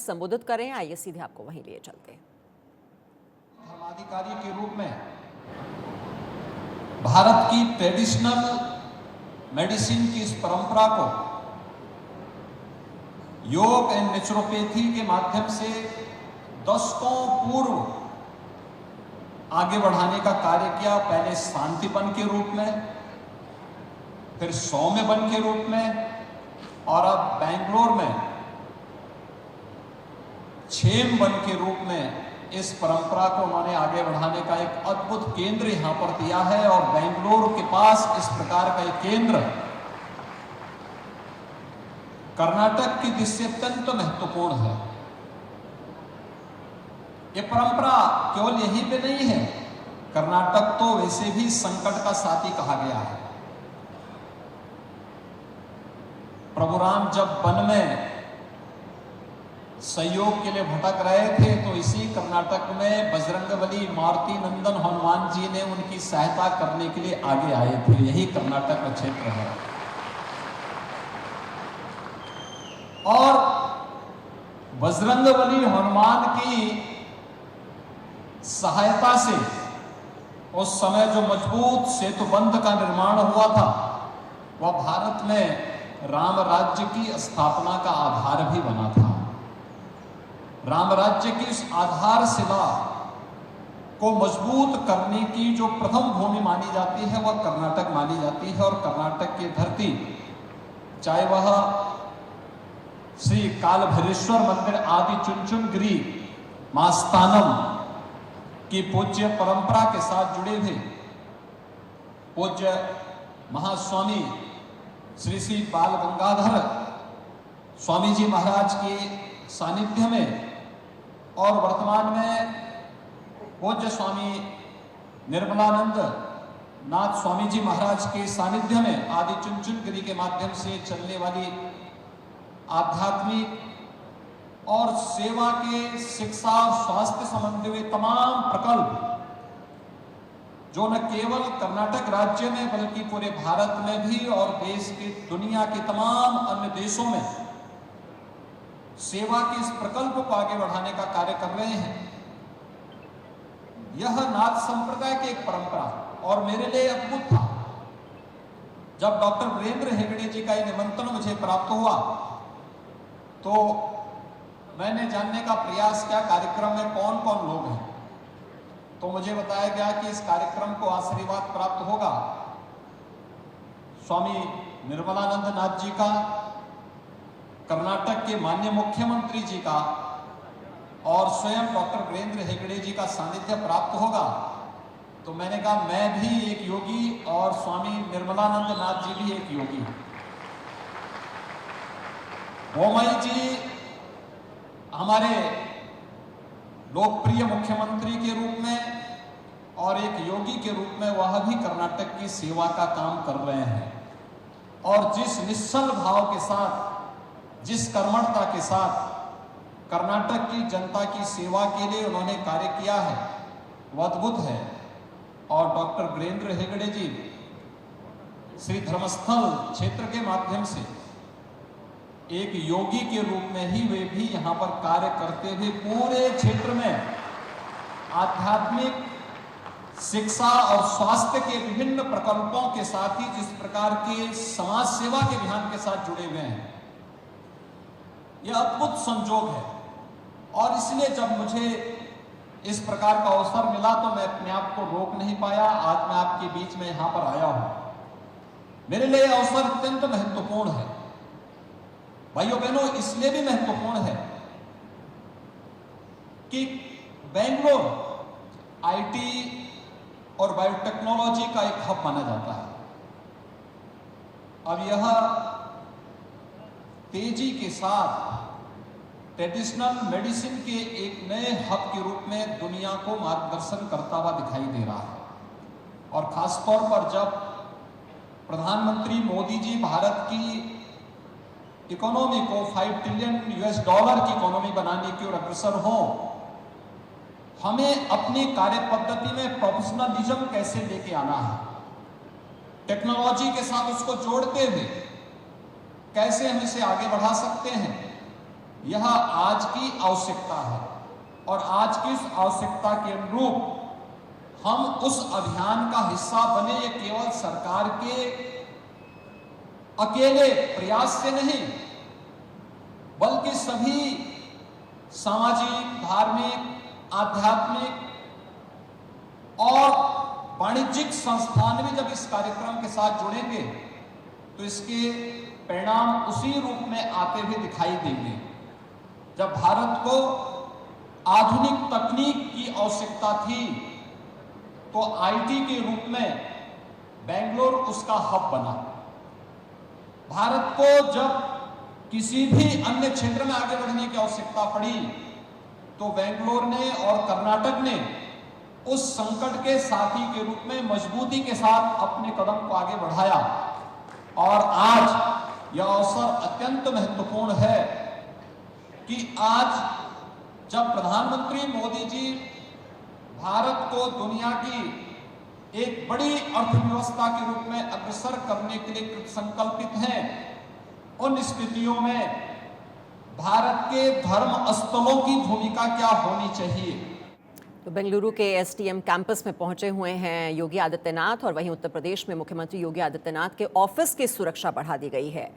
संबोधित करें। आइए सीधे आपको वहीं लिए चलते हैं। धर्माधिकारी के रूप में भारत की ट्रेडिशनल मेडिसिन की इस परंपरा को योग एंड नेचुरोपैथी के माध्यम से दशकों पूर्व आगे बढ़ाने का कार्य किया। पहले शांतिवन के रूप में, फिर सौम्यवन के रूप में, और अब बेंगलोर में क्षेमवन के रूप में इस परंपरा को उन्होंने आगे बढ़ाने का एक अद्भुत केंद्र यहां पर दिया है। और बेंगलोर के पास इस प्रकार का एक केंद्र कर्नाटक की दृष्टि अत्यंत महत्वपूर्ण है। ये परंपरा केवल यहीं पे नहीं है, कर्नाटक तो वैसे भी संकट का साथी कहा गया है। प्रभु राम जब वन में सहयोग के लिए भटक रहे थे तो इसी कर्नाटक में बजरंगबली मारुति नंदन हनुमान जी ने उनकी सहायता करने के लिए आगे आए थे। यही कर्नाटक का क्षेत्र है। और बजरंगबली हनुमान की सहायता से उस समय जो मजबूत सेतुबंध का निर्माण हुआ था वह भारत में राम राज्य की स्थापना का आधार भी बना था। राम राज्य की इस आधारशिला को मजबूत करने की जो प्रथम भूमि मानी जाती है वह कर्नाटक मानी जाती है। और कर्नाटक की धरती, चाहे वह श्री कालभैरेश्वर मंदिर आदि चुनचुनगिरी मास्तानम की पूज्य परंपरा के साथ जुड़े हुए पूज्य महास्वामी श्री श्री बाल गंगाधर स्वामी जी महाराज के सानिध्य में और वर्तमान में पूज्य स्वामी निर्मलानंद नाथ स्वामी जी महाराज के सानिध्य में आदि चुनचुनगिरी के माध्यम से चलने वाली आध्यात्मिक और सेवा के शिक्षा और स्वास्थ्य संबंधी हुए तमाम प्रकल्प जो न केवल कर्नाटक राज्य में बल्कि पूरे भारत में भी और देश के दुनिया के तमाम अन्य देशों में सेवा के इस प्रकल्प को आगे बढ़ाने का कार्य कर रहे हैं। यह नाथ संप्रदाय की एक परंपरा और मेरे लिए अद्भुत था जब डॉक्टर वीरेंद्र हेगड़े जी का यह निमंत्रण मुझे प्राप्त हुआ तो मैंने जानने का प्रयास किया कार्यक्रम में कौन कौन लोग हैं। तो मुझे बताया गया कि इस कार्यक्रम को आशीर्वाद प्राप्त होगा स्वामी निर्मलानंद नाथ जी का, कर्नाटक के माननीय मुख्यमंत्री जी का और स्वयं डॉक्टर वीरेंद्र हेगड़े जी का सानिध्य प्राप्त होगा। तो मैंने कहा मैं भी एक योगी और स्वामी निर्मलानंद नाथ जी भी एक योगी। बोम्मई जी हमारे लोकप्रिय मुख्यमंत्री के रूप में और एक योगी के रूप में वह भी कर्नाटक की सेवा का काम कर रहे हैं। और जिस निश्चल भाव के साथ, जिस कर्मठता के साथ कर्नाटक की जनता की सेवा के लिए उन्होंने कार्य किया है वह अद्भुत है। और डॉक्टर वीरेंद्र हेगड़े जी श्री धर्मस्थल क्षेत्र के माध्यम से एक योगी के रूप में ही वे भी यहाँ पर कार्य करते हुए पूरे क्षेत्र में आध्यात्मिक शिक्षा और स्वास्थ्य के विभिन्न प्रकल्पों के साथ ही जिस प्रकार के समाज सेवा के अभियान के साथ जुड़े हुए हैं, यह अद्भुत संजोग है। और इसलिए जब मुझे इस प्रकार का अवसर मिला तो मैं अपने आप को रोक नहीं पाया। आज मैं आपके बीच में यहां पर आया हूं। मेरे लिए अवसर अत्यंत महत्वपूर्ण है भाइयों बहनों, इसलिए भी महत्वपूर्ण है कि बेंगलोर आईटी और बायोटेक्नोलॉजी का एक हब माना जाता है। अब यह तेजी के साथ ट्रेडिशनल मेडिसिन के एक नए हब के रूप में दुनिया को मार्गदर्शन करता हुआ दिखाई दे रहा है। और खासतौर पर जब प्रधानमंत्री मोदी जी भारत की इकोनॉमी को $5 ट्रिलियन की इकोनॉमी बनाने की ओर अग्रसर हो, हमें अपनी कार्य पद्धति में प्रोफेशनलिज्म कैसे लेके आना है, टेक्नोलॉजी के साथ उसको जोड़ते हुए कैसे हम इसे आगे बढ़ा सकते हैं, यह आज की आवश्यकता है और आज की इस आवश्यकता के अनुरूप हम उस अभियान का हिस्सा बने। ये केवल सरकार के अकेले प्रयास से नहीं, बल्कि सभी सामाजिक, धार्मिक, आध्यात्मिक और वाणिज्यिक संस्थान भी जब इस कार्यक्रम के साथ जुड़ेंगे तो इसके परिणाम उसी रूप में आते हुए दिखाई देंगे। जब भारत को आधुनिक तकनीक की आवश्यकता थी तो आईटी के रूप में बेंगलोर उसका हब बना। भारत को जब किसी भी अन्य क्षेत्र में आगे बढ़ने की आवश्यकता पड़ी तो बेंगलोर ने और कर्नाटक ने उस संकट के साथी के रूप में मजबूती के साथ अपने कदम को आगे बढ़ाया। और आज यह अवसर अत्यंत महत्वपूर्ण है कि आज जब प्रधानमंत्री मोदी जी भारत को दुनिया की एक बड़ी अर्थव्यवस्था के रूप में अग्रसर करने के लिए संकल्पित हैं, उन स्थितियों में भारत के धर्म स्थलों की भूमिका क्या होनी चाहिए। तो बेंगलुरु के एसटीएम कैंपस में पहुंचे हुए हैं योगी आदित्यनाथ, और वहीं उत्तर प्रदेश में मुख्यमंत्री योगी आदित्यनाथ के ऑफिस की सुरक्षा बढ़ा दी गई है।